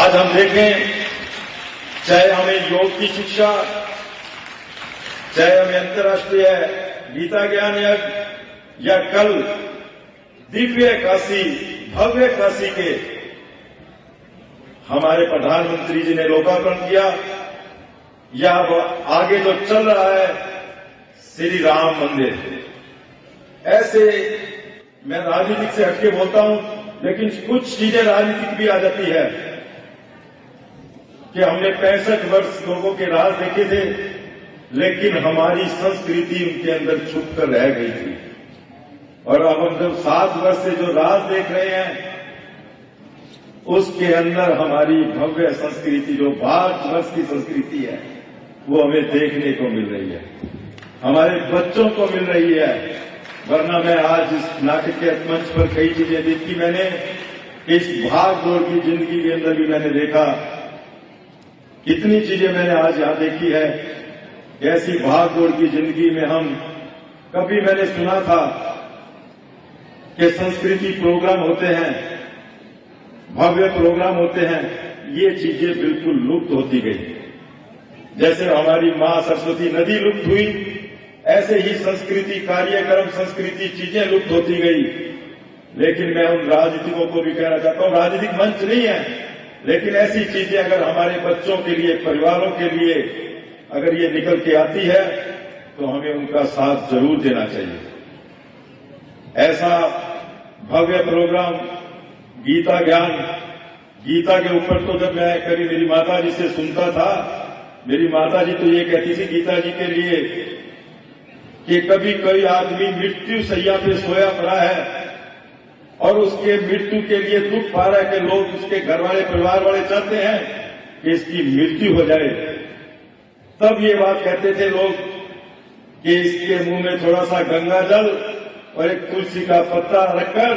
आज हम देखें, चाहे हमें योग की शिक्षा, चाहे हमें अंतर्राष्ट्रीय गीता ज्ञान यज्ञ या कल दिव्य काशी, भव्य काशी के हमारे प्रधानमंत्री जी ने लोकार्पण किया, या आगे जो चल रहा है श्री राम मंदिर, ऐसे मैं राजनीतिक से हटके बोलता हूं, लेकिन कुछ चीजें राजनीतिक भी आ जाती है कि हमने 65 वर्ष लोगों के राज देखे थे, लेकिन हमारी संस्कृति उनके अंदर छुप कर रह गई थी। और अब हम जब 7 वर्ष से जो राज देख रहे हैं, उसके अंदर हमारी भव्य संस्कृति, जो 5 वर्ष की संस्कृति है, वो हमें देखने को मिल रही है, हमारे बच्चों को मिल रही है। वरना मैं आज इस नाटक के मंच पर कई चीजें देखी मैंने, इस भाग दौड़ की जिंदगी के अंदर भी मैंने देखा, कितनी चीजें मैंने आज यहां देखी है। ऐसी भाग दौड़ की जिंदगी में हम कभी मैंने सुना था कि संस्कृति प्रोग्राम होते हैं, भव्य प्रोग्राम होते हैं, ये चीजें बिल्कुल लुप्त होती गई। जैसे हमारी मां सरस्वती नदी लुप्त हुई, ऐसे ही संस्कृति कार्यक्रम, संस्कृति चीजें लुप्त होती गई। लेकिन मैं उन राजनीतिकों को भी कहना चाहता हूं, राजनीतिक मंच नहीं है, लेकिन ऐसी चीजें अगर हमारे बच्चों के लिए, परिवारों के लिए अगर ये निकल के आती है, तो हमें उनका साथ जरूर देना चाहिए। ऐसा भव्य प्रोग्राम गीता ज्ञान, गीता के ऊपर तो जब मैं कभी मेरी माता जी से सुनता था, मेरी माता जी तो ये कहती थी गीता जी के लिए कि कभी कोई आदमी मृत्यु शैया पे सोया पड़ा है और उसके मृत्यु के लिए दुख पा रहा है कि लोग, उसके घर वाले, परिवार वाले चाहते हैं कि इसकी मृत्यु हो जाए, तब ये बात कहते थे लोग कि इसके मुंह में थोड़ा सा गंगा जल और एक तुलसी का पत्ता रखकर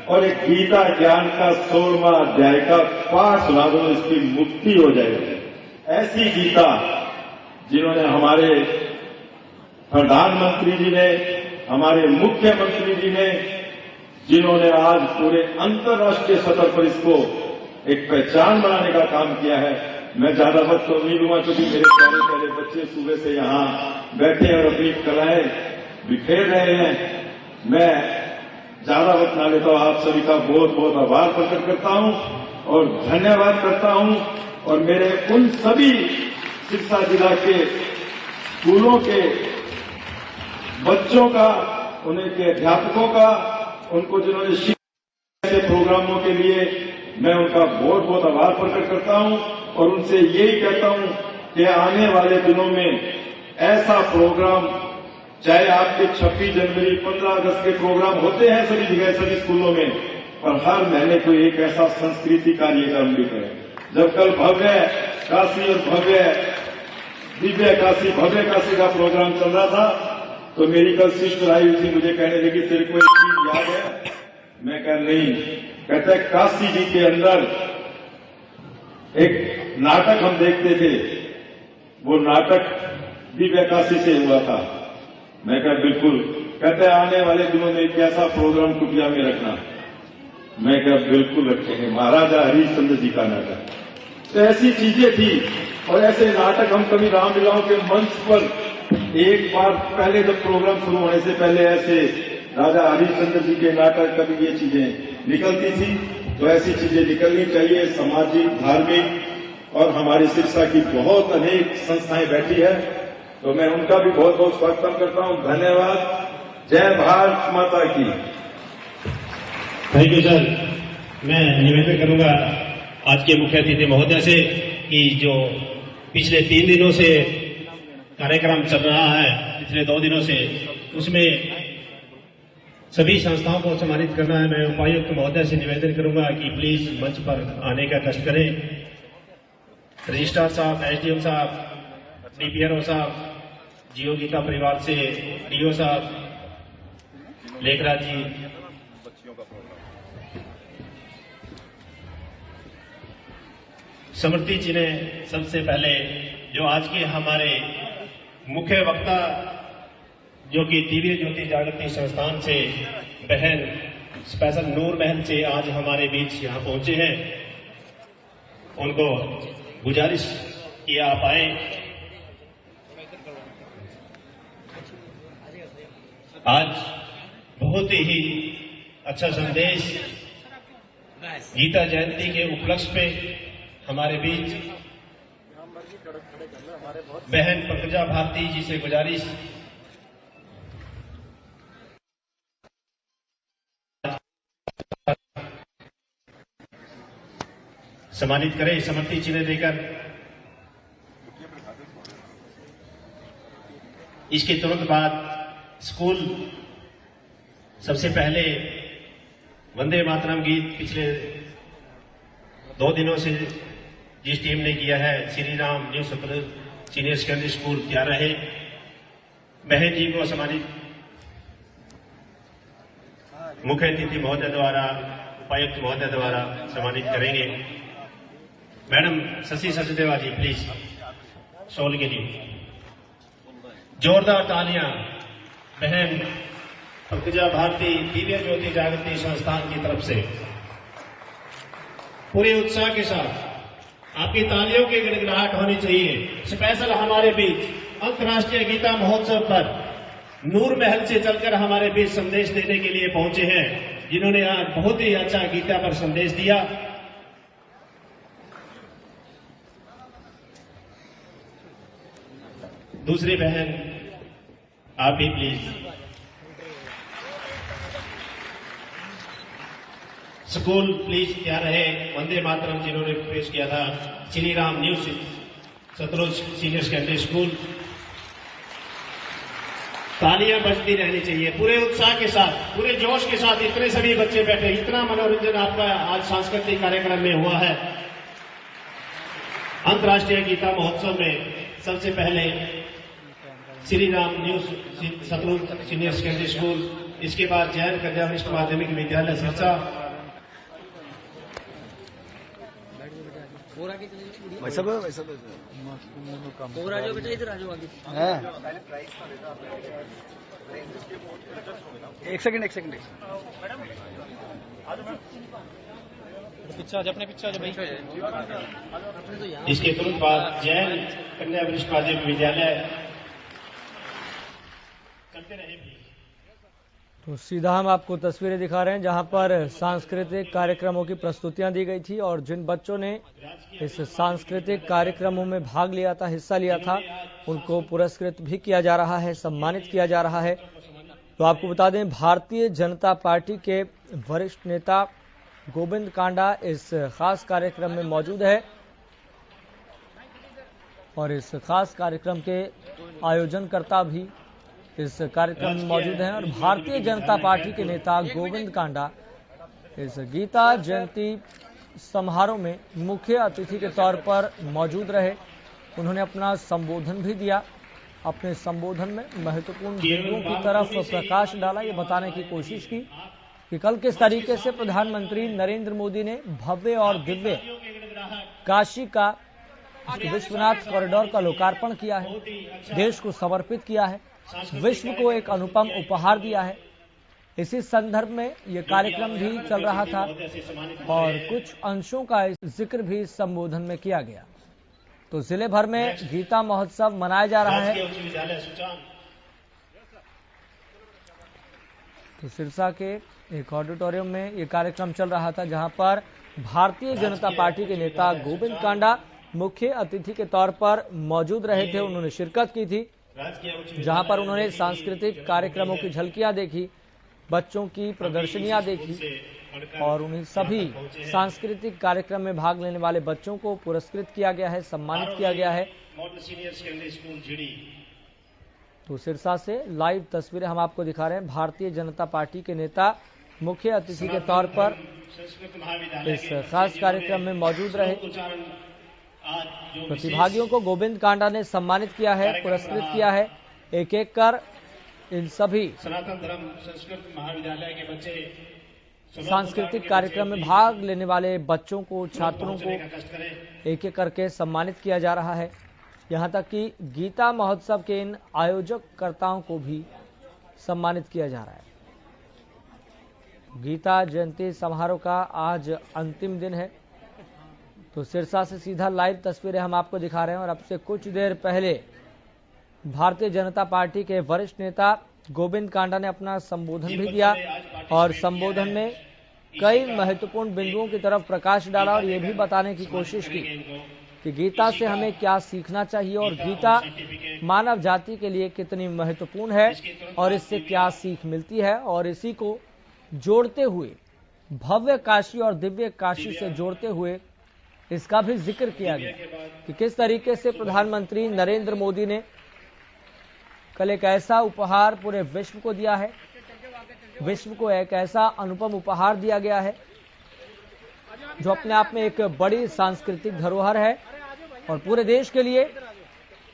और एक गीता ज्ञान का 16वां अध्याय का पाठ सुना दो, इसकी मुक्ति हो जाएगी। ऐसी गीता जिन्होंने हमारे प्रधानमंत्री जी ने, हमारे मुख्यमंत्री जी ने, जिन्होंने आज पूरे अंतर्राष्ट्रीय सतह पर इसको एक पहचान बनाने का काम किया है। मैं ज्यादा वक्त तो नहीं लूंगा, क्योंकि मेरे प्यारे प्यारे बच्चे सुबह से यहां बैठे और अपनी कलाएं बिखेर रहे हैं। मैं ज्यादा वक्त ना लेता हूं, आप सभी का बहुत बहुत आभार प्रकट करता हूं और धन्यवाद करता हूं। और मेरे उन सभी सिरसा जिला के स्कूलों के बच्चों का, उनके अध्यापकों का, उनको जिन्होंने शिक्षा के प्रोग्रामों के लिए मैं उनका बहुत बहुत आभार प्रकट करता हूं और उनसे यही कहता हूं कि आने वाले दिनों में ऐसा प्रोग्राम, चाहे आपके 26 जनवरी, 15 अगस्त के प्रोग्राम होते हैं सभी जगह, सभी स्कूलों में, पर हर महीने कोई एक ऐसा संस्कृति कार्यक्रम भी करें। जब कल भव्य काशी और भव्य दिव्य काशी, भव्य काशी का प्रोग्राम चल रहा था, तो मेरी कल सिस्टर आई थी, मुझे कहने लगी तेरे को एक चीज याद है? मैं कह नहीं। कहते हैं काशी जी के अंदर एक नाटक हम देखते थे, वो नाटक दिव्य काशी से हुआ था। मैं कहा बिल्कुल। कहते हैं आने वाले दिनों में एक ऐसा प्रोग्राम कुटिया में रखना। मैं कहा बिल्कुल रखेंगे, महाराजा हरिश्चंद्र जी का नाटक। तो ऐसी चीजें थी और ऐसे नाटक हम कभी रामलीलाओं के मंच पर, एक बार पहले जब प्रोग्राम शुरू होने से पहले ऐसे राजा हरिश्चंद्र जी के नाटक, कभी ये चीजें निकलती थी। तो ऐसी चीजें निकलनी चाहिए। सामाजिक, धार्मिक और हमारी शिक्षा की बहुत अनेक संस्थाएं बैठी है, तो मैं उनका भी बहुत बहुत स्वागत करता हूं। धन्यवाद। जय भारत माता की। Thank you sir. मैं निवेदन करूंगा आज के मुख्य अतिथि महोदय से कि जो पिछले 3 दिनों से कार्यक्रम चल रहा है, पिछले 2 दिनों से, उसमें सभी संस्थाओं को सम्मानित करना है। मैं उपायुक्त महोदय से निवेदन करूंगा कि प्लीज मंच पर आने का कष्ट करें। रजिस्ट्रार साहब, एसडीएम साहब, डीपीआरओ साहब, जियो गीता परिवार से डीओ साहब, लेखराज जी, समृद्धि जी ने सबसे पहले जो आज के हमारे मुख्य वक्ता, जो कि दिव्य ज्योति जागृति संस्थान से बहन स्पेशल नूर बहन से आज हमारे बीच यहां पहुंचे हैं, उनको गुजारिश कि आप आए। आज बहुत ही अच्छा संदेश गीता जयंती के उपलक्ष्य पे हमारे बीच बहन पंकजा भारती जी से गुजारिश सम्मानित करें समर्पित चिन्ह देकर। इसके तुरंत बाद स्कूल सबसे पहले वंदे मातरम गीत पिछले 2 दिनों से जिस टीम ने किया है Shri Ram New Satluj senior secondary school तैयार रहे। बहन जी को सम्मानित मुख्य अतिथि महोदय द्वारा उपायुक्त महोदय द्वारा सम्मानित करेंगे। Madam Shashi Sachdeva ji please shawl के लिए जोरदार तालियां बहन पंकजा भारती दिव्य ज्योति जागृति संस्थान की तरफ से पूरे उत्साह के साथ आपकी तालियों की गड़गड़ाहट होनी चाहिए। स्पेशल हमारे बीच अंतर्राष्ट्रीय गीता महोत्सव पर नूर महल से चलकर हमारे बीच संदेश देने के लिए पहुंचे हैं, जिन्होंने आज बहुत ही अच्छा गीता पर संदेश दिया। दूसरी बहन आप भी प्लीज स्कूल प्लीज तैयार रहे। वंदे मातरम जिन्होंने पेश किया था Shri Ram New Satluj senior secondary school. तालियां बजती रहनी चाहिए पूरे उत्साह के साथ, पूरे जोश के साथ। इतने सभी बच्चे बैठे, इतना मनोरंजन आपका आज सांस्कृतिक कार्यक्रम में हुआ है। अंतर्राष्ट्रीय गीता महोत्सव में सबसे पहले Shri Ram New Satluj senior secondary school, इसके बाद जैन कन्या वरिष्ठ माध्यमिक विद्यालय सिरसा। वैसा पूरा जो बेटा इधर आ जाओ आगे। एक सेकंड पीछे अपने पीछे भाई। इसके तुरंत बाद जैन कन्या वरिष्ठ माध्यमिक विद्यालय करते रहे। तो सीधा हम आपको तस्वीरें दिखा रहे हैं जहां पर सांस्कृतिक कार्यक्रमों की प्रस्तुतियां दी गई थी और जिन बच्चों ने इस सांस्कृतिक कार्यक्रमों में भाग लिया था, हिस्सा लिया था, उनको पुरस्कृत भी किया जा रहा है, सम्मानित किया जा रहा है। तो आपको बता दें भारतीय जनता पार्टी के वरिष्ठ नेता गोविंद कांडा इस खास कार्यक्रम में मौजूद है और इस खास कार्यक्रम के आयोजनकर्ता भी इस कार्यक्रम में मौजूद हैं और भारतीय जनता पार्टी के नेता गोविंद कांडा इस गीता जयंती समारोह में मुख्य अतिथि के तौर पर मौजूद रहे। उन्होंने अपना संबोधन भी दिया। अपने संबोधन में महत्वपूर्ण बिंदुओं की तरफ प्रकाश डाला, ये बताने की कोशिश की कि कल किस तरीके से प्रधानमंत्री नरेंद्र मोदी ने भव्य और दिव्य काशी का विश्वनाथ कॉरिडोर का लोकार्पण किया है, देश को समर्पित किया है, विश्व को एक अनुपम उपहार दिया है। इसी संदर्भ में यह कार्यक्रम भी चल रहा था और कुछ अंशों का जिक्र भी संबोधन में किया गया। तो जिले भर में गीता महोत्सव मनाया जा रहा है। तो सिरसा के एक ऑडिटोरियम में यह कार्यक्रम चल रहा था जहां पर भारतीय जनता पार्टी के नेता गोविंद कांडा मुख्य अतिथि के तौर पर मौजूद रहे थे। उन्होंने शिरकत की थी, जहां पर उन्होंने सांस्कृतिक कार्यक्रमों की झलकियां देखी, बच्चों की प्रदर्शनियां देखी और उन्हीं सभी सांस्कृतिक कार्यक्रम में भाग लेने वाले बच्चों को पुरस्कृत किया गया है, सम्मानित किया गया है। तो सिरसा से लाइव तस्वीरें हम आपको दिखा रहे हैं। भारतीय जनता पार्टी के नेता मुख्य अतिथि के तौर पर इस खास कार्यक्रम में मौजूद रहे। प्रतिभागियों को गोविंद कांडा ने सम्मानित किया है, पुरस्कृत किया है। एक एक कर इन सभी सनातन धर्म संस्कृत महाविद्यालय के बच्चे सांस्कृतिक कार्यक्रम में भाग लेने वाले बच्चों को, छात्रों को एक एक करके सम्मानित किया जा रहा है। यहां तक कि गीता महोत्सव के इन आयोजककर्ताओं को भी सम्मानित किया जा रहा है। गीता जयंती समारोह का आज अंतिम दिन है। तो सिरसा से सीधा लाइव तस्वीरें हम आपको दिखा रहे हैं और अब से कुछ देर पहले भारतीय जनता पार्टी के वरिष्ठ नेता गोविंद कांडा ने अपना संबोधन भी दिया और संबोधन में कई महत्वपूर्ण बिंदुओं की तरफ प्रकाश डाला और ये भी बताने की कोशिश की कि गीता से हमें क्या सीखना चाहिए और गीता मानव जाति के लिए कितनी महत्वपूर्ण है और इससे क्या सीख मिलती है, और इसी को जोड़ते हुए भव्य काशी और दिव्य काशी से जोड़ते हुए इसका भी जिक्र किया गया कि किस तरीके से प्रधानमंत्री नरेंद्र मोदी ने कल एक ऐसा उपहार पूरे विश्व को दिया है, विश्व को एक ऐसा अनुपम उपहार दिया गया है जो अपने आप में एक बड़ी सांस्कृतिक धरोहर है और पूरे देश के लिए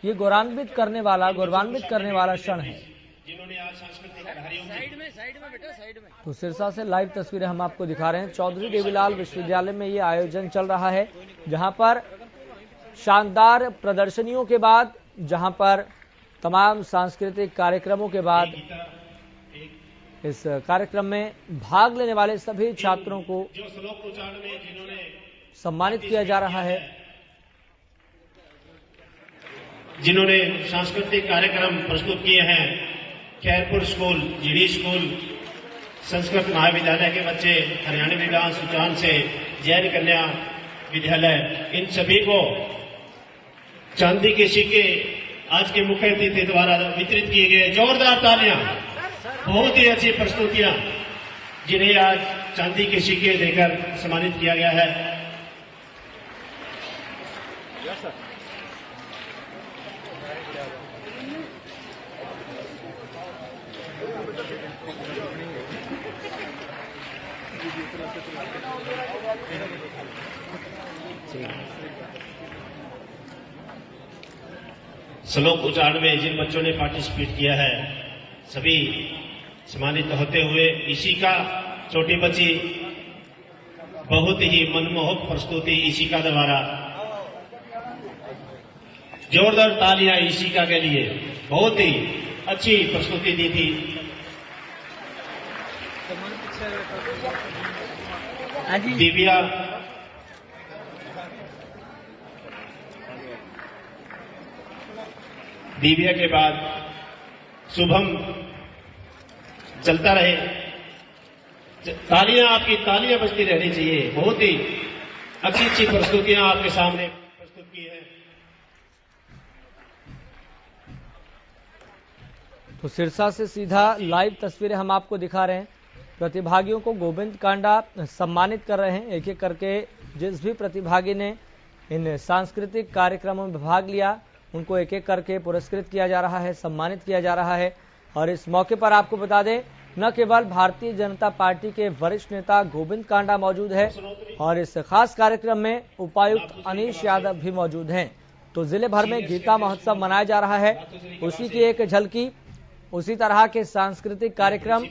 ये गौरवान्वित करने वाला क्षण है। तो सिरसा से लाइव तस्वीरें हम आपको दिखा रहे हैं। चौधरी देवीलाल विश्वविद्यालय में ये आयोजन चल रहा है, जहां पर शानदार प्रदर्शनियों के बाद, जहां पर तमाम सांस्कृतिक कार्यक्रमों के बाद इस कार्यक्रम में भाग लेने वाले सभी छात्रों को सम्मानित किया जा रहा है। जिन्होंने सांस्कृतिक कार्यक्रम प्रस्तुत किए हैं, Khairpur school, GD school, Sanskrit महाविद्यालय के बच्चे, हरियाणवी डांस उद्यान से जैन कन्या विद्यालय, इन सभी को चांदी के सिक्के आज के मुख्य अतिथि द्वारा वितरित किए गए। जोरदार तालियां, बहुत ही अच्छी प्रस्तुतियां, जिन्हें आज चांदी के सिक्के देकर सम्मानित किया गया है। श्लोक उच्चारण में जिन बच्चों ने पार्टिसिपेट किया है, सभी सम्मानित होते हुए ईशिका छोटी बच्ची, बहुत ही मनमोहक प्रस्तुति ईशिका द्वारा। जोरदार तालियां ईशिका के लिए, बहुत ही अच्छी प्रस्तुति दी थी। दिव्या, दिव्या के बाद शुभम, चलता रहे। तालियां, आपकी तालियां बजती रहनी चाहिए। बहुत ही अच्छी अच्छी प्रस्तुतियां आपके सामने प्रस्तुत की है। तो सिरसा से सीधा लाइव तस्वीरें हम आपको दिखा रहे हैं। प्रतिभागियों को गोविंद कांडा सम्मानित कर रहे हैं। एक एक करके जिस भी प्रतिभागी ने इन सांस्कृतिक कार्यक्रमों में भाग लिया, उनको एक एक करके पुरस्कृत किया जा रहा है, सम्मानित किया जा रहा है। और इस मौके पर आपको बता दें, न केवल भारतीय जनता पार्टी के वरिष्ठ नेता गोविंद कांडा मौजूद है और इस खास कार्यक्रम में उपायुक्त अनीश यादव भी मौजूद हैं। तो जिले भर में गीता महोत्सव मनाया जा रहा है, उसी की एक झलकी, उसी तरह के सांस्कृतिक कार्यक्रम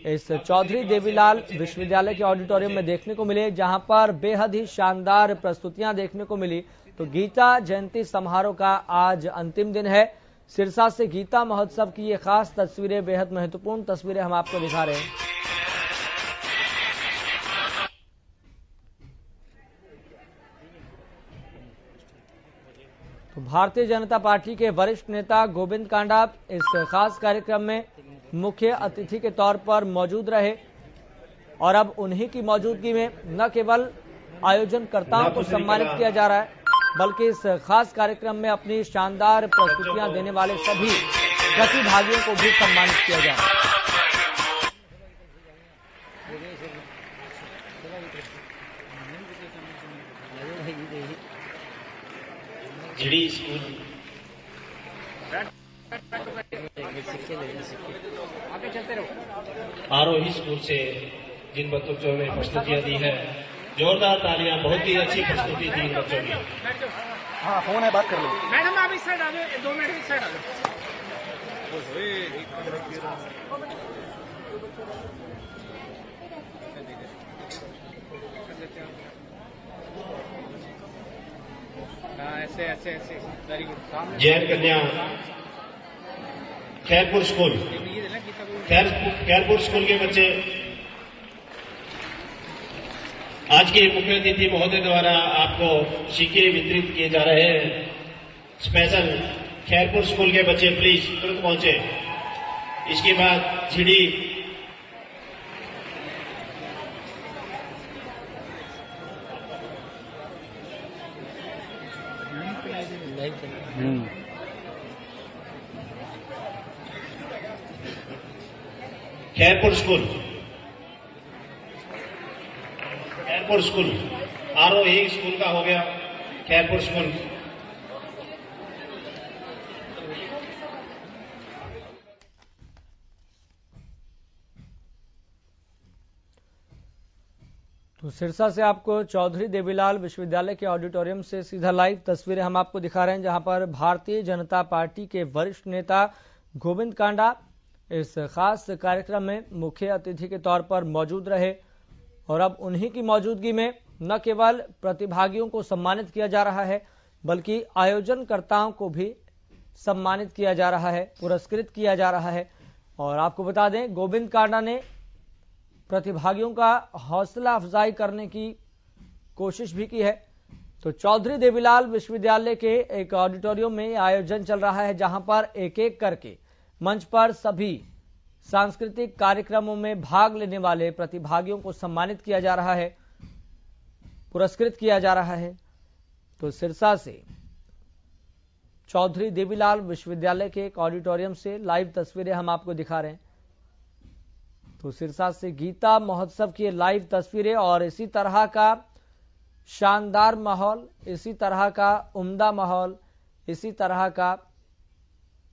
इस चौधरी देवीलाल विश्वविद्यालय के ऑडिटोरियम में देखने को मिले, जहां पर बेहद ही शानदार प्रस्तुतियां देखने को मिली। तो गीता जयंती समारोह का आज अंतिम दिन है। सिरसा से गीता महोत्सव की ये खास तस्वीरें, बेहद महत्वपूर्ण तस्वीरें हम आपको दिखा रहे हैं। तो भारतीय जनता पार्टी के वरिष्ठ नेता गोविंद कांडा इस खास कार्यक्रम में मुख्य अतिथि के तौर पर मौजूद रहे और अब उन्हीं की मौजूदगी में न केवल आयोजनकर्ताओं को सम्मानित किया जा रहा है, बल्कि इस खास कार्यक्रम में अपनी शानदार प्रस्तुतियां देने वाले सभी प्रतिभागियों को भी सम्मानित किया जा रहा है। जीडी स्कूल, आरोही स्कूल से जिन बच्चों ने प्रस्तुतियां दी है, जोरदार तालियां, बहुत ही अच्छी प्रस्तुति थी इन बच्चों की। हाँ, फोन है, बात कर लो। मैडम आप इस साइड आ जाओ, 2 मिनट इस साइड आ जाओ। ऐसे ऐसे ऐसे, वेरी गुड। जैन कन्या खैरपुर स्कूल, खैरपुर स्कूल के बच्चे आज के मुख्य अतिथि महोदय द्वारा आपको सिक्के वितरित किए जा रहे हैं। स्पेशल खैरपुर स्कूल के बच्चे प्लीज तुरंत पहुंचे। इसके बाद झिड़ी खैरपुर स्कूल आरोही स्कूल का हो गया। खैरपुर स्कूल तो सिरसा से आपको चौधरी देवीलाल विश्वविद्यालय के ऑडिटोरियम से सीधा लाइव तस्वीरें हम आपको दिखा रहे हैं, जहां पर भारतीय जनता पार्टी के वरिष्ठ नेता गोविंद कांडा इस खास कार्यक्रम में मुख्य अतिथि के तौर पर मौजूद रहे। और अब उन्हीं की मौजूदगी में न केवल प्रतिभागियों को सम्मानित किया जा रहा है, बल्कि आयोजनकर्ताओं को भी सम्मानित किया जा रहा है, पुरस्कृत किया जा रहा है। और आपको बता दें, गोविंद कांडा ने प्रतिभागियों का हौसला अफजाई करने की कोशिश भी की है। तो चौधरी देवीलाल विश्वविद्यालय के एक ऑडिटोरियम में आयोजन चल रहा है, जहां पर एक एक करके मंच पर सभी सांस्कृतिक कार्यक्रमों में भाग लेने वाले प्रतिभागियों को सम्मानित किया जा रहा है, पुरस्कृत किया जा रहा है। तो सिरसा से चौधरी देवीलाल विश्वविद्यालय के एक ऑडिटोरियम से लाइव तस्वीरें हम आपको दिखा रहे हैं। तो सिरसा से गीता महोत्सव की लाइव तस्वीरें और इसी तरह का शानदार माहौल, इसी तरह का उम्दा माहौल, इसी तरह का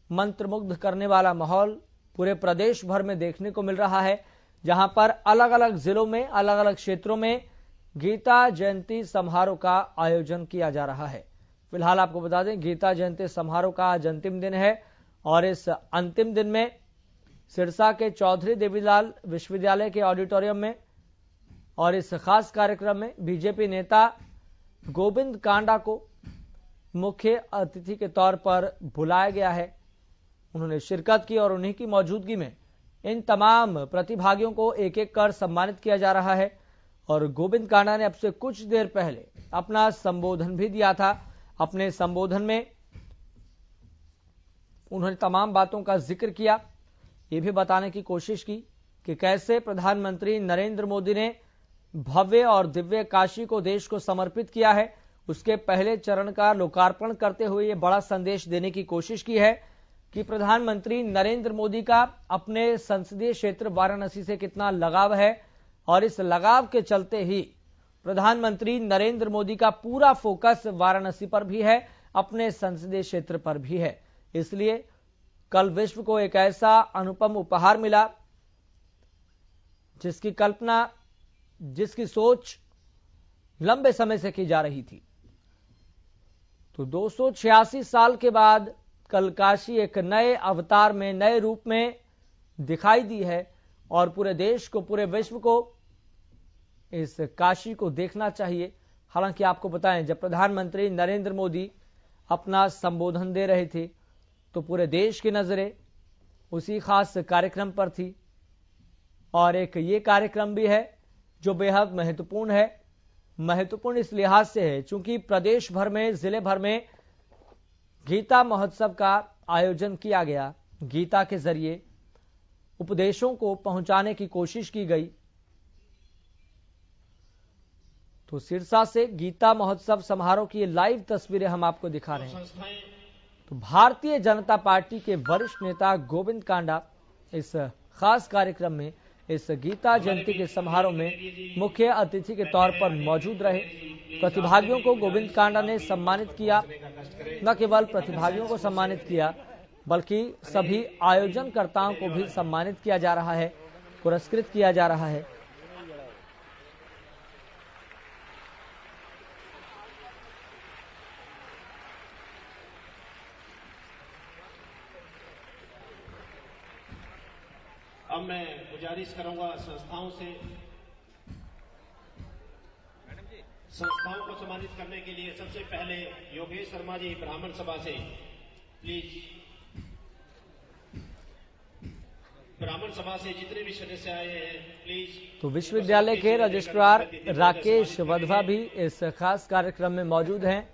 मंत्रमुग्ध करने वाला माहौल पूरे प्रदेश भर में देखने को मिल रहा है, जहां पर अलग अलग जिलों में, अलग अलग क्षेत्रों में गीता जयंती समारोह का आयोजन किया जा रहा है। फिलहाल आपको बता दें, गीता जयंती समारोह का आज अंतिम दिन है और इस अंतिम दिन में सिरसा के चौधरी देवीलाल विश्वविद्यालय के ऑडिटोरियम में और इस खास कार्यक्रम में बीजेपी नेता गोविंद कांडा को मुख्य अतिथि के तौर पर बुलाया गया है। उन्होंने शिरकत की और उन्हीं की मौजूदगी में इन तमाम प्रतिभागियों को एक एक कर सम्मानित किया जा रहा है। और गोविंद कांडा ने अब से कुछ देर पहले अपना संबोधन भी दिया था। अपने संबोधन में उन्होंने तमाम बातों का जिक्र किया, ये भी बताने की कोशिश की कि कैसे प्रधानमंत्री नरेंद्र मोदी ने भव्य और दिव्य काशी को देश को समर्पित किया है। उसके पहले चरण का लोकार्पण करते हुए ये बड़ा संदेश देने की कोशिश की है कि प्रधानमंत्री नरेंद्र मोदी का अपने संसदीय क्षेत्र वाराणसी से कितना लगाव है और इस लगाव के चलते ही प्रधानमंत्री नरेंद्र मोदी का पूरा फोकस वाराणसी पर भी है, अपने संसदीय क्षेत्र पर भी है। इसलिए कल विश्व को एक ऐसा अनुपम उपहार मिला जिसकी कल्पना, जिसकी सोच लंबे समय से की जा रही थी। तो 286 साल के बाद कल काशी एक नए अवतार में, नए रूप में दिखाई दी है और पूरे देश को, पूरे विश्व को इस काशी को देखना चाहिए। हालांकि आपको बताएं, जब प्रधानमंत्री नरेंद्र मोदी अपना संबोधन दे रहे थे तो पूरे देश की नजरें उसी खास कार्यक्रम पर थी। और एक ये कार्यक्रम भी है जो बेहद महत्वपूर्ण है। महत्वपूर्ण इस लिहाज से है चूंकि प्रदेश भर में, जिले भर में गीता महोत्सव का आयोजन किया गया। गीता के जरिए उपदेशों को पहुंचाने की कोशिश की गई। तो सिरसा से गीता महोत्सव समारोह की लाइव तस्वीरें हम आपको दिखा रहे हैं। तो भारतीय जनता पार्टी के वरिष्ठ नेता गोविंद कांडा इस खास कार्यक्रम में, इस गीता जयंती के समारोह में मुख्य अतिथि के तौर पर मौजूद रहे। प्रतिभागियों को गोविंद कांडा ने सम्मानित किया। न केवल प्रतिभागियों को सम्मानित किया, बल्कि सभी आयोजनकर्ताओं को भी सम्मानित किया जा रहा है, पुरस्कृत किया जा रहा है। अब मैं गुजारिश करूंगा संस्थाओं को सम्मानित करने के लिए सबसे पहले योगेश शर्मा जी ब्राह्मण सभा से प्लीज। ब्राह्मण सभा से जितने भी सदस्य आए हैं प्लीज। तो विश्वविद्यालय के रजिस्ट्रार राकेश वधवा भी इस खास कार्यक्रम में मौजूद हैं,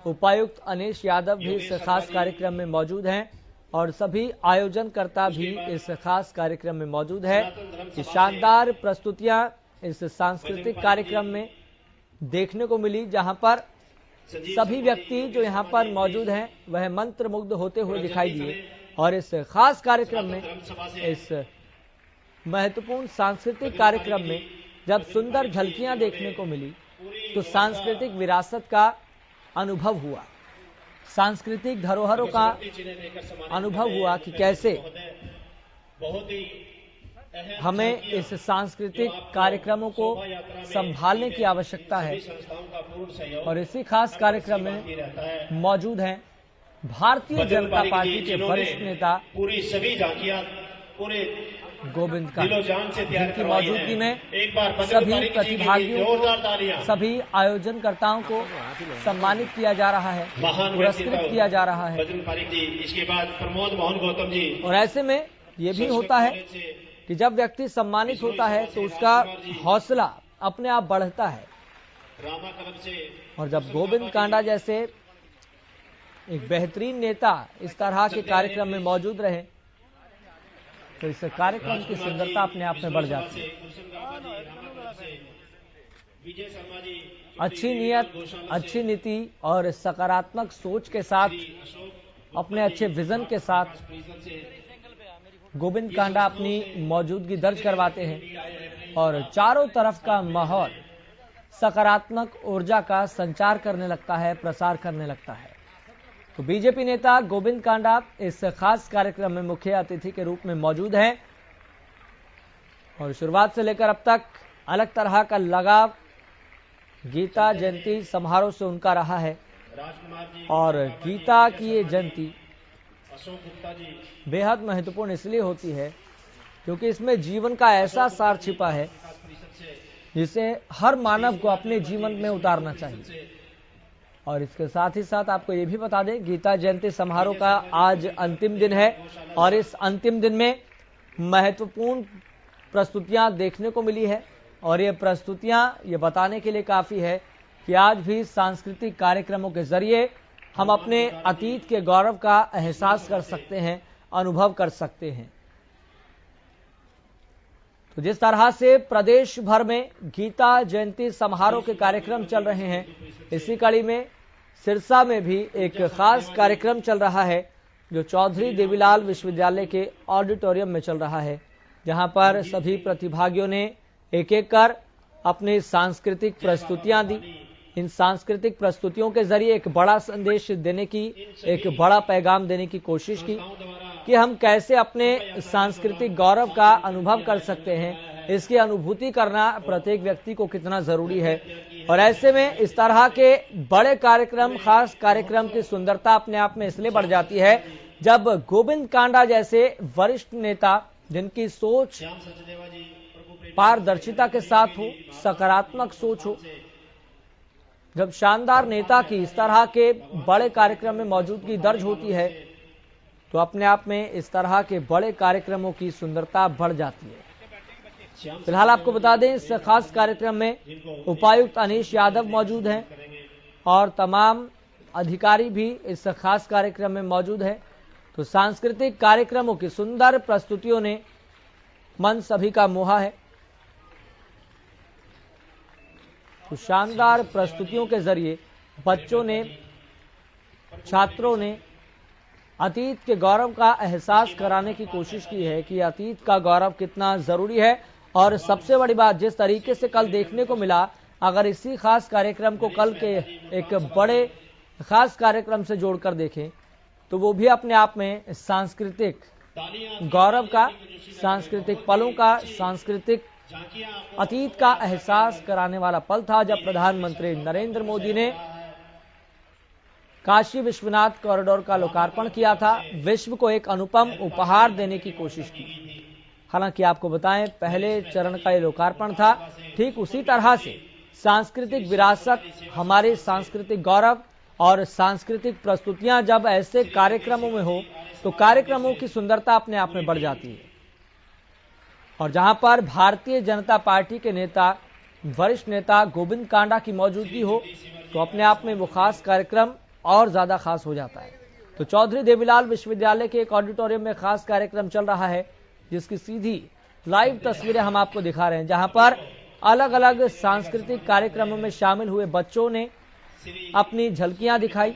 उपायुक्त अनीश यादव भी इस खास कार्यक्रम में मौजूद हैं और सभी आयोजनकर्ता भी इस खास कार्यक्रम में मौजूद है। ये शानदार प्रस्तुतियां इस सांस्कृतिक कार्यक्रम में देखने को मिली, जहां पर सभी व्यक्ति जो यहां पर मौजूद हैं वह मंत्रमुग्ध होते हुए दिखाई दिए और इस खास कार्यक्रम में, इस महत्वपूर्ण सांस्कृतिक कार्यक्रम में जब सुंदर झलकियां देखने को मिली तो सांस्कृतिक विरासत का अनुभव हुआ, सांस्कृतिक धरोहरों का अनुभव हुआ कि कैसे हमें इस सांस्कृतिक कार्यक्रमों को संभालने की आवश्यकता है। और इसी खास कार्यक्रम में मौजूद हैं भारतीय जनता पार्टी के वरिष्ठ नेता पूरी सभी झांकियां पूरे गोविंद कांडा, जिनकी मौजूदगी में एक बार सभी प्रतिभागियों, सभी आयोजनकर्ताओं को सम्मानित किया जा रहा है, पुरस्कृत किया जा रहा है। इसके बाद प्रमोद मोहन गौतम जी। और ऐसे में ये भी होता है कि जब व्यक्ति सम्मानित होता है तो उसका हौसला अपने आप बढ़ता है। और जब गोविंद कांडा जैसे एक बेहतरीन नेता इस तरह के कार्यक्रम में मौजूद रहे तो इस कार्यक्रम की सुंदरता अपने आप में बढ़ जाती है। अच्छी नियत, अच्छी नीति और सकारात्मक सोच के साथ, अपने अच्छे विजन के साथ गोविंद कांडा अपनी मौजूदगी दर्ज करवाते हैं और चारों तरफ का माहौल सकारात्मक ऊर्जा का संचार करने लगता है, प्रसार करने लगता है। तो बीजेपी नेता गोविंद कांडा इस खास कार्यक्रम में मुख्य अतिथि के रूप में मौजूद हैं और शुरुआत से लेकर अब तक अलग तरह का लगाव गीता जयंती समारोह से उनका रहा है। और गीता की ये जयंती बेहद महत्वपूर्ण इसलिए होती है क्योंकि इसमें जीवन का ऐसा सार छिपा है जिसे हर मानव को अपने जीवन में उतारना चाहिए। और इसके साथ ही साथ आपको ये भी बता दें, गीता जयंती समारोह का आज अंतिम दिन है और इस अंतिम दिन में महत्वपूर्ण प्रस्तुतियां देखने को मिली है और ये प्रस्तुतियां ये बताने के लिए काफी है कि आज भी सांस्कृतिक कार्यक्रमों के जरिए हम अपने अतीत के गौरव का एहसास कर सकते हैं, अनुभव कर सकते हैं। तो जिस तरह से प्रदेश भर में गीता जयंती समारोह के कार्यक्रम चल रहे हैं, इसी कड़ी में सिरसा में भी एक खास कार्यक्रम चल रहा है जो चौधरी देवीलाल विश्वविद्यालय के ऑडिटोरियम में चल रहा है, जहां पर सभी प्रतिभागियों ने एक एक कर अपनी सांस्कृतिक प्रस्तुतियां दी। इन सांस्कृतिक प्रस्तुतियों के जरिए एक बड़ा संदेश देने की, एक बड़ा पैगाम देने की कोशिश की कि हम कैसे अपने सांस्कृतिक गौरव का अनुभव कर सकते हैं, इसकी अनुभूति करना प्रत्येक व्यक्ति को कितना जरूरी है। और ऐसे में इस तरह के बड़े कार्यक्रम, खास कार्यक्रम की सुंदरता अपने आप में इसलिए बढ़ जाती है जब गोविंद कांडा जैसे वरिष्ठ नेता, जिनकी सोच पारदर्शिता के साथ हो, सकारात्मक सोच हो, जब शानदार नेता की इस तरह के बड़े कार्यक्रम में मौजूदगी दर्ज होती है तो अपने आप में इस तरह के बड़े कार्यक्रमों की सुंदरता बढ़ जाती है। फिलहाल आपको बता दें, इस खास कार्यक्रम में उपायुक्त अनीश यादव मौजूद हैं और तमाम अधिकारी भी इस खास कार्यक्रम में मौजूद हैं। तो सांस्कृतिक कार्यक्रमों की सुंदर प्रस्तुतियों ने मन सभी का मोहा है। तो शानदार प्रस्तुतियों के जरिए बच्चों ने, छात्रों ने अतीत के गौरव का एहसास कराने की कोशिश की है कि अतीत का गौरव कितना जरूरी है। और सबसे बड़ी बात, जिस तरीके से कल देखने को मिला, अगर इसी खास कार्यक्रम को कल के एक बड़े खास कार्यक्रम से जोड़कर देखें तो वो भी अपने आप में सांस्कृतिक गौरव का, सांस्कृतिक पलों का, सांस्कृतिक अतीत का एहसास कराने वाला पल था जब प्रधानमंत्री नरेंद्र मोदी ने काशी विश्वनाथ कॉरिडोर का लोकार्पण किया था, विश्व को एक अनुपम उपहार देने की कोशिश की। हालांकि आपको बताएं, पहले चरण का ये लोकार्पण था। ठीक उसी तरह से सांस्कृतिक विरासत, हमारे सांस्कृतिक गौरव और सांस्कृतिक प्रस्तुतियां जब ऐसे कार्यक्रमों में हो तो कार्यक्रमों की सुंदरता अपने आप में बढ़ जाती है। और जहां पर भारतीय जनता पार्टी के नेता, वरिष्ठ नेता गोविंद कांडा की मौजूदगी हो तो अपने आप में वो खास कार्यक्रम और ज्यादा खास हो जाता है। तो चौधरी देवीलाल विश्वविद्यालय के एक ऑडिटोरियम में खास कार्यक्रम चल रहा है, जिसकी सीधी लाइव तस्वीरें हम आपको दिखा रहे हैं, जहां पर अलग अलग सांस्कृतिक कार्यक्रमों में शामिल हुए बच्चों ने अपनी झलकियां दिखाई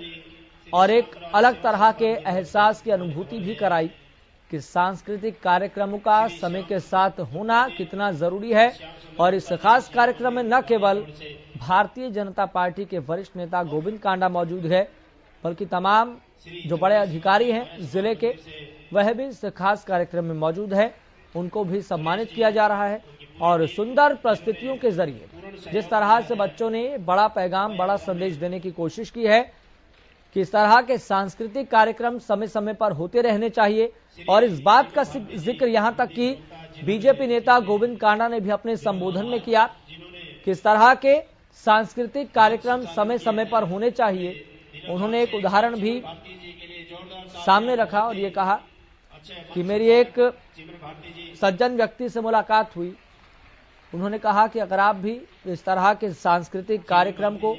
और एक अलग तरह के एहसास की अनुभूति भी कराई कि सांस्कृतिक कार्यक्रमों का समय के साथ होना कितना जरूरी है। और इस खास कार्यक्रम में न केवल भारतीय जनता पार्टी के वरिष्ठ नेता गोविंद कांडा मौजूद है, बल्कि तमाम जो बड़े अधिकारी हैं जिले के, वह भी इस खास कार्यक्रम में मौजूद है। उनको भी सम्मानित किया जा रहा है और सुंदर प्रस्तुतियों के जरिए जिस तरह से बच्चों ने बड़ा पैगाम, बड़ा संदेश देने की कोशिश की है कि इस तरह के सांस्कृतिक कार्यक्रम समय समय पर होते रहने चाहिए। और इस बात का जिक्र यहां तक कि बीजेपी नेता गोविंद कांडा ने भी अपने संबोधन में किया कि इस तरह के सांस्कृतिक कार्यक्रम समय समय पर होने चाहिए। उन्होंने एक उदाहरण भी सामने रखा और ये कहा कि मेरी एक सज्जन व्यक्ति से मुलाकात हुई। उन्होंने कहा कि अगर आप भी इस तरह के सांस्कृतिक कार्यक्रम को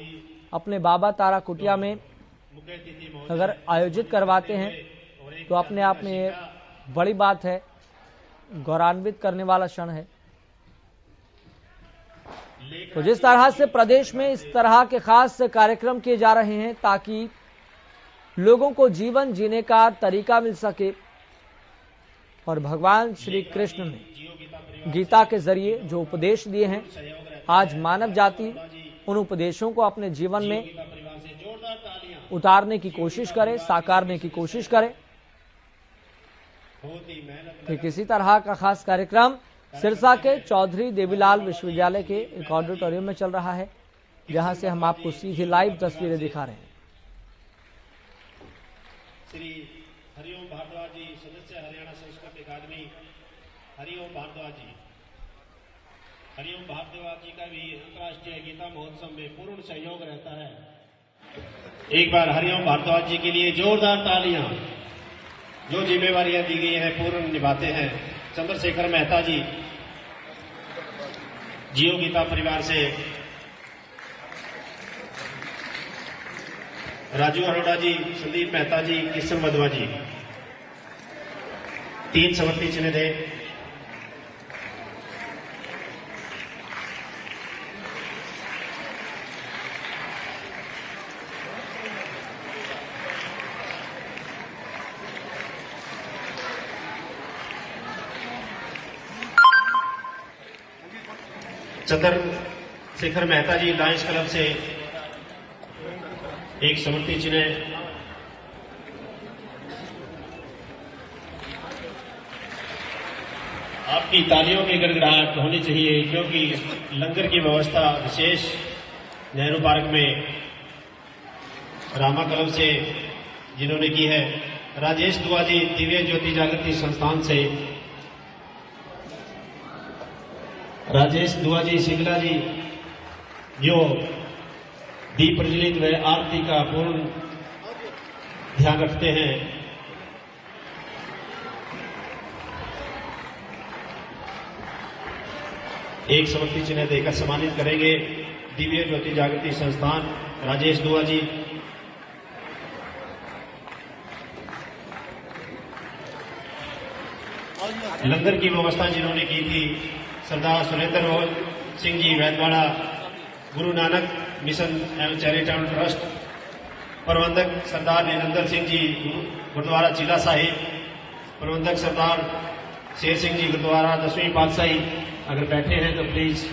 अपने बाबा तारा कुटिया में अगर आयोजित करवाते हैं तो अपने आप में ये बड़ी बात है, गौरवान्वित करने वाला क्षण है। तो जिस तरह से प्रदेश में इस तरह के खास कार्यक्रम किए जा रहे हैं ताकि लोगों को जीवन जीने का तरीका मिल सके और भगवान श्री कृष्ण ने गीता के जरिए जो उपदेश दिए हैं, आज मानव जाति उन उपदेशों को अपने जीवन में उतारने की कोशिश करे, साकारने की कोशिश करे। कि किसी तरह का खास कार्यक्रम सिरसा के चौधरी देवीलाल विश्वविद्यालय के एक ऑडिटोरियम में चल रहा है, जहां से हम आपको सीधी लाइव तस्वीरें दिखा रहे हैं। श्री हरिओम भारद्वाज जी, सदस्य हरियाणा संस्कृत अकादमी, हरिओम भारद्वाज जी। हरिओम भारद्वाज जी का भी अंतर्राष्ट्रीय गीता महोत्सव में पूर्ण सहयोग रहता है। एक बार हरिओम भारद्वाज जी के लिए जोरदार तालियां। जो जिम्मेवारियां दी गई हैं पूर्ण निभाते हैं। चंद्रशेखर मेहता जी, जियो गीता परिवार से राजू अरोड़ा जी, संदीप मेहता जी, किशन वधवा जी, 3 समर्पित चिन्ह दें। चंद्रशेखर मेहता जी लायंस क्लब से एक समर्पित चिन्ह। आपकी तालियों की गड़गड़ाहट होनी चाहिए क्योंकि लंगर की व्यवस्था विशेष नेहरू पार्क में रामा क्लब से जिन्होंने की है। राजेश दुआ जी, दिव्य ज्योति जागृति संस्थान से राजेश दुआ जी सिंगला जी, जो दीप प्रज्वलित व आरती का पूर्ण ध्यान रखते हैं। एक समर्पित चिन्ह देकर सम्मानित करेंगे दिव्य ज्योति जागृति संस्थान राजेश दुआ जी। लंगर की व्यवस्था जिन्होंने की थी सरदार सुरेंद्र सिंह जी वैदवाड़ा, गुरु नानक मिशन एवं चैरिटेबल ट्रस्ट, प्रबंधक सरदार निरंतर सिंह जी गुरुद्वारा चिला साहिब, प्रबंधक सरदार शेर सिंह जी गुरुद्वारा 10वीं पातशाही। अगर बैठे हैं तो प्लीज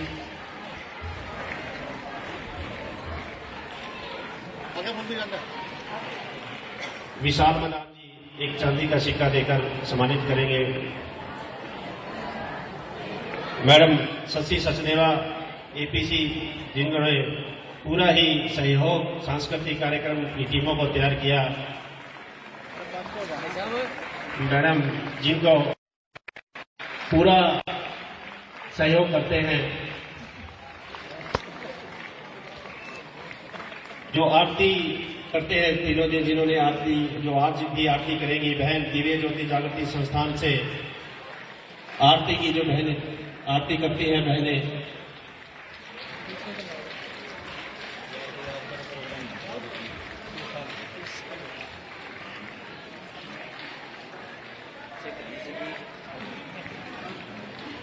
विशाल मदान जी एक चांदी का सिक्का देकर सम्मानित करेंगे। मैडम शशि सचदेवा एपीसी, जिन्होंने पूरा ही सहयोग सांस्कृतिक कार्यक्रम की टीमों को तैयार किया। मैडम जिनको पूरा सहयोग करते हैं, जो आरती करते हैं तीनों दिन, जिन्होंने आरती, जो आज भी आरती करेंगी बहन दिव्य ज्योति जागृति संस्थान से आरती की जो बहनें आरती करती हैं बहनें,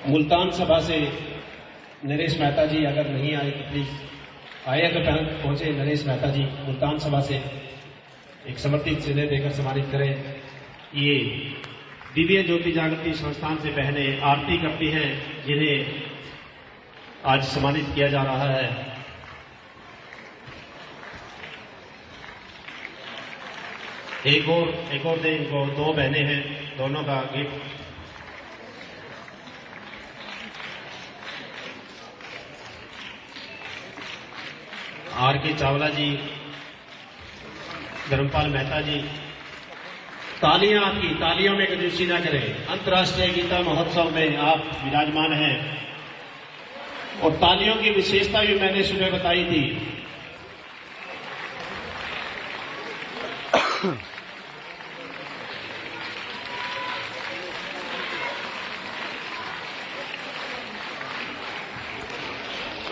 मुल्तान सभा से नरेश मेहता जी अगर नहीं आए तो प्लीज आए तो पहुंचे। नरेश मेहता जी मुल्तान सभा से एक समर्पित चिन्ह देकर सम्मानित करें। ये दिव्य ज्योति जागृति संस्थान से बहनें आरती करती हैं, जिन्हें आज सम्मानित किया जा रहा है। एक और दिन इनको 2 बहनें हैं, दोनों का गिफ्ट। आर के चावला जी, धर्मपाल मेहता जी, तालियां आपकी, तालियों में कंजूसी ना करें। अंतर्राष्ट्रीय गीता महोत्सव में आप विराजमान हैं और तालियों की विशेषता भी मैंने सुबह बताई थी।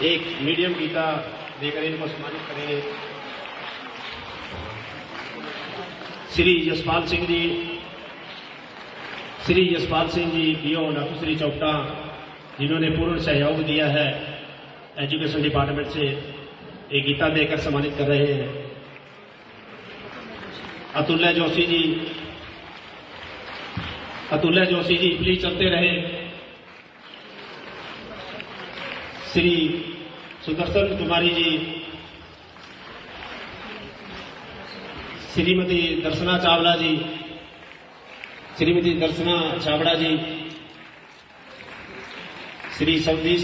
एक मीडियम गीता देकर इनको सम्मानित करेंगे। श्री यशपाल सिंह जी डीओ नाथुश्री चौपटा, जिन्होंने पूर्ण सहयोग दिया है एजुकेशन डिपार्टमेंट से, एक गीता देकर सम्मानित कर रहे हैं। अतुल्य जोशी जी प्लीज चलते रहे। श्री सुदर्शन कुमारी जी, श्रीमती दर्शना चावला जी, श्रीमती दर्शना छाबड़ा जी, श्री सतीश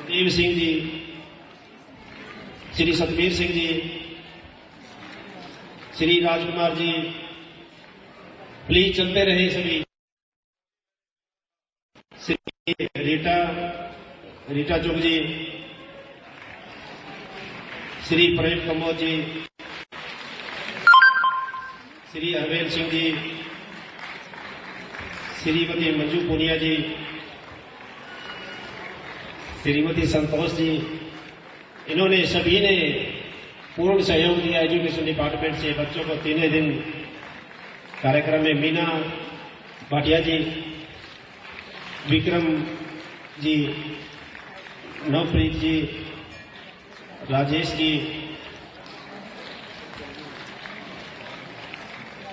देव सिंह जी, श्री सतबीर सिंह जी, श्री राजकुमार जी, प्लीज चलते रहे सभी। श्री रीटा चुग जी, श्री प्रेम कमोद जी, श्री हरवेल सिंह जी, श्रीमती मंजू पुनिया जी, श्रीमती संतोष जी, इन्होंने सभी ने पूर्ण सहयोग दिया एजुकेशन डिपार्टमेंट से। बच्चों को 3 दिन कार्यक्रम में मीना भाटिया जी, विक्रम जी, नवप्रीत जी, राजेश जी,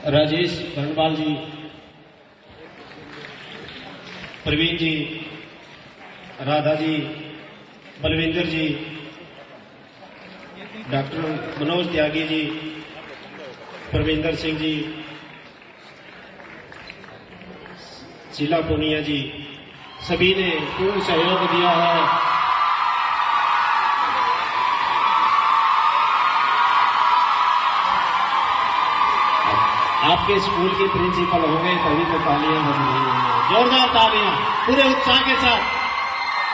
राजेश धनपाल जी, प्रवीण जी, राधा जी, बलविंदर जी, डॉक्टर मनोज त्यागी जी, परविंदर सिंह जी, शीला पूनिया जी, सभी ने पूर्ण सहयोग दिया है। आपके स्कूल के प्रिंसिपल होंगे तभी तो तालियां बज रही हैं। जोरदार तालियां पूरे उत्साह के साथ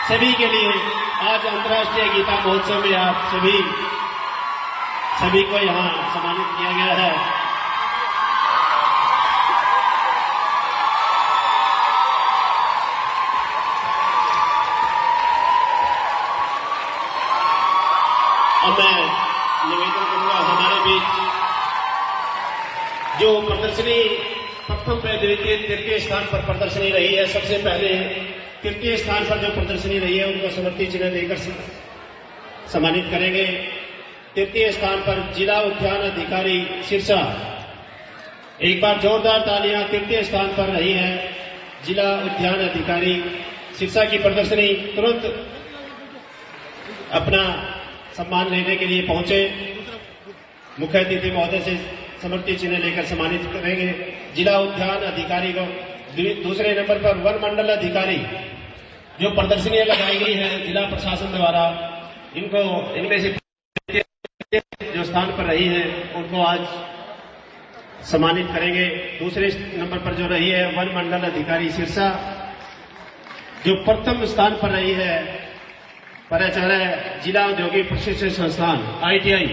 सभी के लिए। आज अंतर्राष्ट्रीय गीता महोत्सव में आप सभी को यहां सम्मानित किया गया है। अब मैं निवेदन करूंगा, हमारे बीच जो प्रदर्शनी प्रथम द्वितीय तृतीय स्थान पर प्रदर्शनी रही है, सबसे पहले तृतीय स्थान पर जो प्रदर्शनी रही है उनको समर्पित चिन्ह देकर सम्मानित करेंगे। तृतीय स्थान पर जिला उद्यान अधिकारी सिरसा, एक बार जोरदार तालियां। तृतीय स्थान पर रही है जिला उद्यान अधिकारी सिरसा की प्रदर्शनी। तुरंत अपना सम्मान लेने के लिए पहुंचे। मुख्य अतिथि महोदय से समर्पित चिन्ह लेकर सम्मानित करेंगे। जिला उद्यान अधिकारी को दूसरे नंबर पर वन मंडल अधिकारी, जो प्रदर्शनियां लगाई गई है जिला प्रशासन द्वारा, इनको इनमें से जो स्थान पर रही है उनको आज सम्मानित करेंगे। दूसरे नंबर पर जो रही है वन मंडल अधिकारी सिरसा, जो प्रथम स्थान पर रही है प्राचार्य जिला औद्योगिक प्रशिक्षण संस्थान ITI।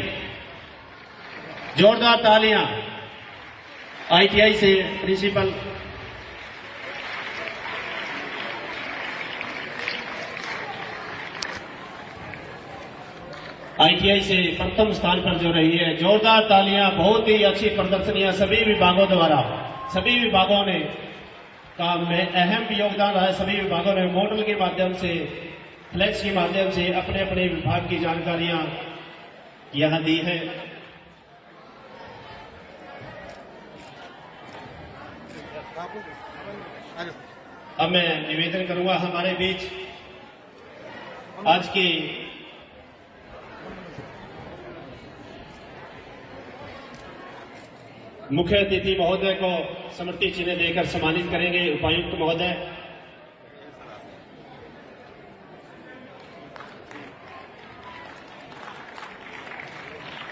जोरदार तालियां। ITI से प्रिंसिपल आईटीआई से प्रथम स्थान पर जो रही है। जोरदार तालियां, बहुत ही अच्छी प्रदर्शनियां सभी विभागों द्वारा। सभी विभागों ने काम में अहम योगदान रहा है। सभी विभागों ने मॉडल के माध्यम से, फ्लैक्स के माध्यम से अपने अपने विभाग की जानकारियां यहां दी है। अब मैं निवेदन करूंगा हमारे बीच आज की मुख्य अतिथि महोदय को स्मृति चिन्ह देकर सम्मानित करेंगे उपायुक्त महोदय।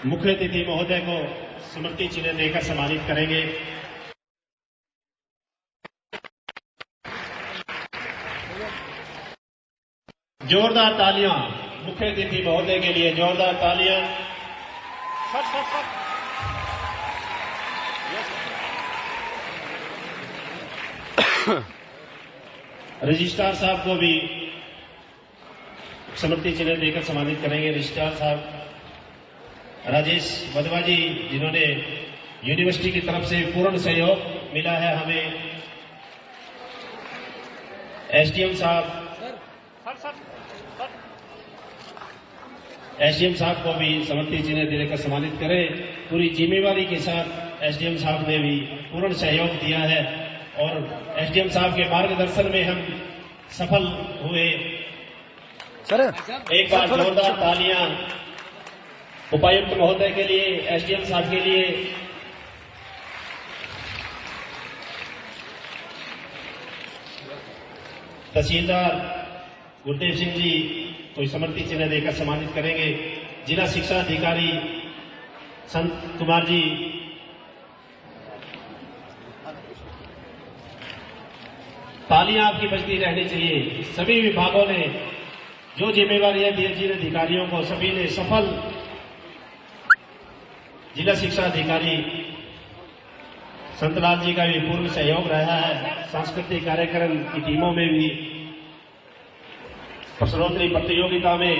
मुख्य अतिथि महोदय को स्मृति चिन्ह देकर सम्मानित करेंगे। जोरदार तालियां मुख्य अतिथि महोदय के लिए, जोरदार तालियां। रजिस्ट्रार साहब को भी स्मृति चिन्ह देकर सम्मानित करेंगे। रजिस्ट्रार साहब राजेश वधवा जी, जिन्होंने यूनिवर्सिटी की तरफ से पूर्ण सहयोग मिला है हमें। एसडीएम साहब को भी स्मृति चिन्ह देकर सम्मानित करें। पूरी जिम्मेवारी के साथ एसडीएम साहब ने भी पूर्ण सहयोग दिया है और एसडीएम साहब के मार्गदर्शन में हम सफल हुए। सर एक बार जोरदार तालियां उपायुक्त महोदय के लिए, एसडीएम साहब के लिए। तहसीलदार गुरदेव सिंह जी को स्मृति चिन्ह देकर सम्मानित करेंगे। जिला शिक्षा अधिकारी संत कुमार जी, तालियां आपकी बजती रहनी चाहिए। सभी विभागों ने जो जिम्मेवारियां दी, जिन अधिकारियों को सभी ने सफल। जिला शिक्षा अधिकारी संतलाल जी का भी पूर्ण सहयोग रहा है। सांस्कृतिक कार्यक्रम की टीमों में भी, प्रश्नोत्तरी प्रतियोगिता में,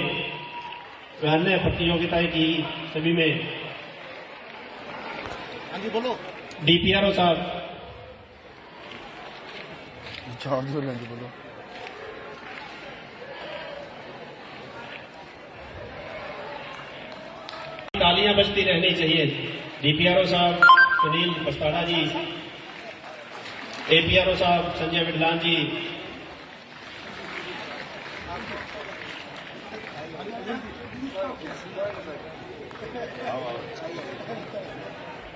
अन्य प्रतियोगिताएं की सभी में। हाँ जी बोलो। डीपीआरओ साहब, हाँ जी बोलो। तालियां बजती रहनी चाहिए। डीपीआरओ साहब सुनील पस्ताड़ा जी, एपीआरओ साहब संजय विडलान जी,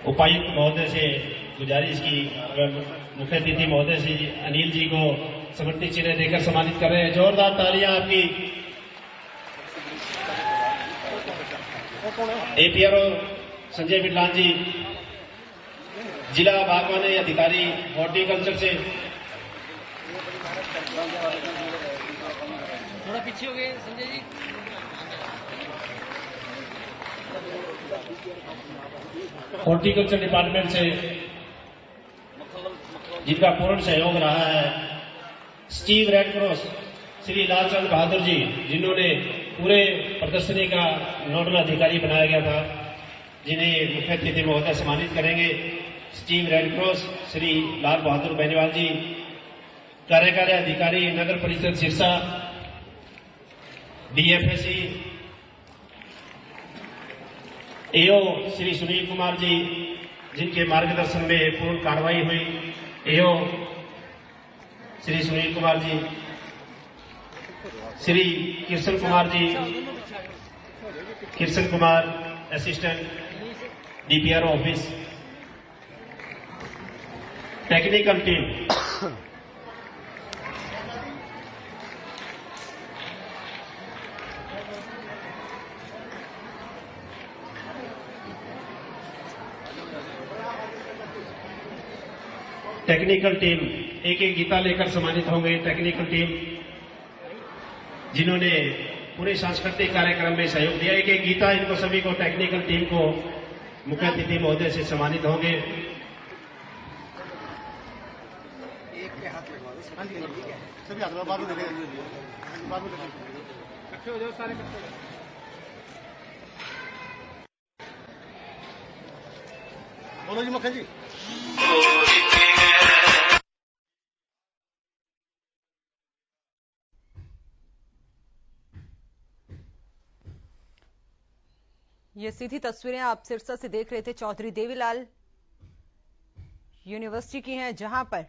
उपायुक्त महोदय से गुजारिश की, अगर मुख्य अतिथि महोदय से अनिल जी को स्मृति चिन्ह देकर सम्मानित कर रहे हैं। जोरदार तालियां आपकी। एपीआरओ संजय विडलान जी, जिला बागवानी अधिकारी हॉर्टिकल्चर से। थोड़ा पीछे हो गए संजय जी। हॉर्टिकल्चर डिपार्टमेंट से जिनका पूर्ण सहयोग रहा है। स्टीव रेड क्रॉस श्री लालचंद बहादुर जी, जिन्होंने पूरे प्रदर्शनी का नोडल अधिकारी बनाया गया था, जिन्हें मुख्य अतिथि महोदय सम्मानित करेंगे। स्टीव रेड क्रॉस श्री लाल बहादुर बेनीवाल जी, कार्यकारी अधिकारी नगर परिषद सिरसा, डीएफएससी एओ श्री सुनील कुमार जी, जिनके मार्गदर्शन में पूर्ण कार्रवाई हुई। AO Shri Sunil Kumar ji, Shri Krishna Kumar ji, Krishna Kumar assistant DPRO office. Technical team एक एक गीता लेकर सम्मानित होंगे। टेक्निकल टीम जिन्होंने पूरे सांस्कृतिक कार्यक्रम में सहयोग दिया, एक एक गीता इनको सभी को, टेक्निकल टीम को मुख्य अतिथि महोदय से सम्मानित होंगे। सभी हाथ बाद में इकट्ठे हो जाओ, सारे इकट्ठे हो जाओ। बोलो जी मुखिया जी। ये सीधी तस्वीरें आप सिरसा से देख रहे थे, चौधरी देवीलाल यूनिवर्सिटी की हैं, जहां पर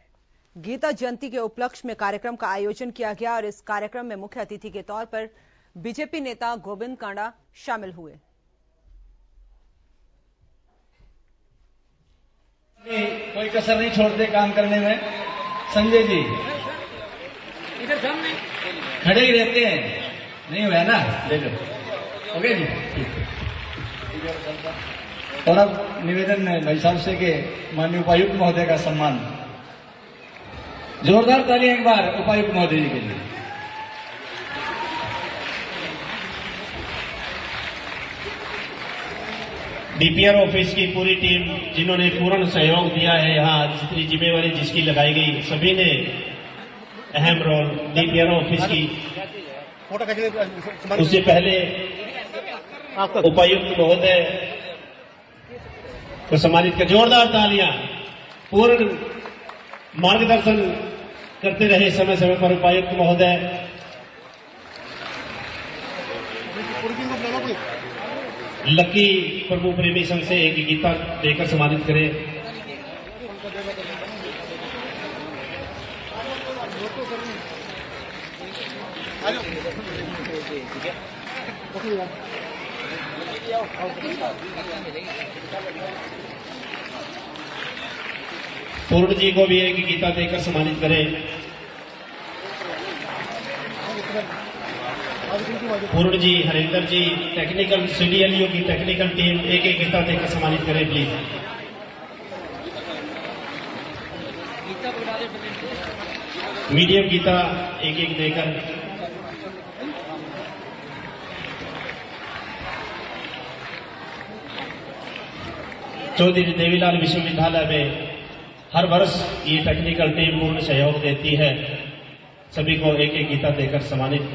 गीता जयंती के उपलक्ष्य में कार्यक्रम का आयोजन किया गया और इस कार्यक्रम में मुख्य अतिथि के तौर पर बीजेपी नेता गोविंद कांडा शामिल हुए। कोई कसर नहीं छोड़ते काम करने में। संजय जी इधर दम में खड़े ही रहते हैं, नहीं हुआ ना, ले लो। ओके जी, और अब निवेदन है भाई साहब से कि माननीय उपायुक्त महोदय का सम्मान। जोरदार तालियां एक बार उपायुक्त महोदय जी के लिए। डीपीआर ऑफिस की पूरी टीम जिन्होंने पूर्ण सहयोग दिया है, यहाँ जितनी जिम्मेवारी जिसकी लगाई गई, सभी ने अहम रोल डीपीआर ऑफिस की। उससे पहले उपायुक्त महोदय को सम्मानित कर जोरदार तालियां। पूर्ण मार्गदर्शन करते रहे समय समय पर उपायुक्त महोदय। लकी प्रभु प्रेमी संघ से एक गीता देकर सम्मानित करें। पूर्ण जी को भी एक गीता देकर सम्मानित करें। पूर्ण जी, हरिंदर जी, टेक्निकल सीडीएलयू की टेक्निकल टीम एक एक गीता देकर सम्मानित करें प्लीज। मीडियम गीता एक एक देकर। चौधरी देवीलाल विश्वविद्यालय में हर वर्ष ये टेक्निकल टीम पूर्ण सहयोग देती है। सभी को एक एक गीता देकर सम्मानित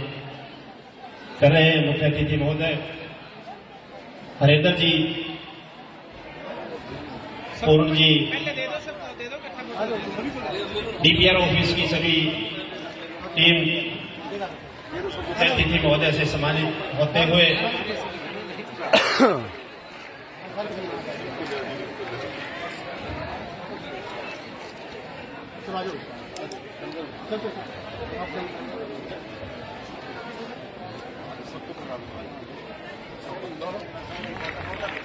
कर रहे हैं मुख्य अतिथि महोदय हरिंदर जी, पूर्ण जी, डीपीआर ऑफिस की सभी टीम अतिथि महोदय से सम्मानित होते हुए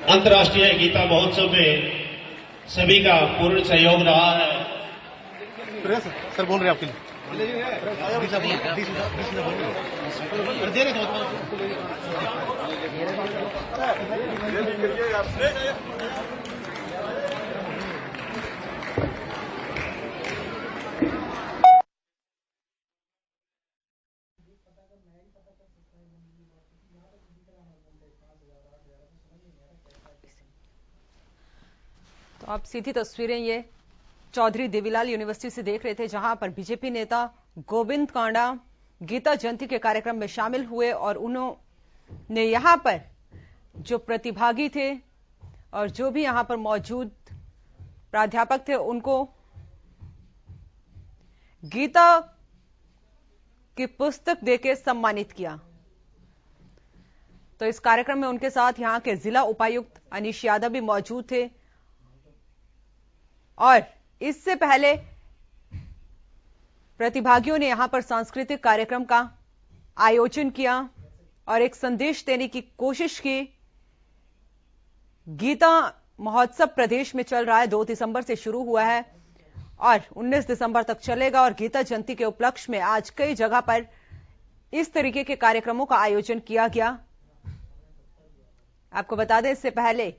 अंतर्राष्ट्रीय गीता महोत्सव में सभी का पूर्ण सहयोग रहा है। सर बोल रहे हैं आपके तो आप सीधी तस्वीरें ये चौधरी देवीलाल यूनिवर्सिटी से देख रहे थे, जहां पर बीजेपी नेता गोविंद कांडा गीता जयंती के कार्यक्रम में शामिल हुए और उन्होंने यहां पर जो प्रतिभागी थे और जो भी यहां पर मौजूद प्राध्यापक थे उनको गीता की पुस्तक देकर सम्मानित किया। तो इस कार्यक्रम में उनके साथ यहां के जिला उपायुक्त अनीश यादव भी मौजूद थे और इससे पहले प्रतिभागियों ने यहां पर सांस्कृतिक कार्यक्रम का आयोजन किया और एक संदेश देने की कोशिश की। गीता महोत्सव प्रदेश में चल रहा है, 2 दिसंबर से शुरू हुआ है और 19 दिसंबर तक चलेगा और गीता जयंती के उपलक्ष्य में आज कई जगह पर इस तरीके के कार्यक्रमों का आयोजन किया गया। आपको बता दें, इससे पहले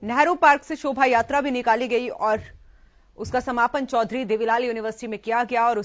नेहरू पार्क से शोभा यात्रा भी निकाली गई और उसका समापन चौधरी देवीलाल यूनिवर्सिटी में किया गया और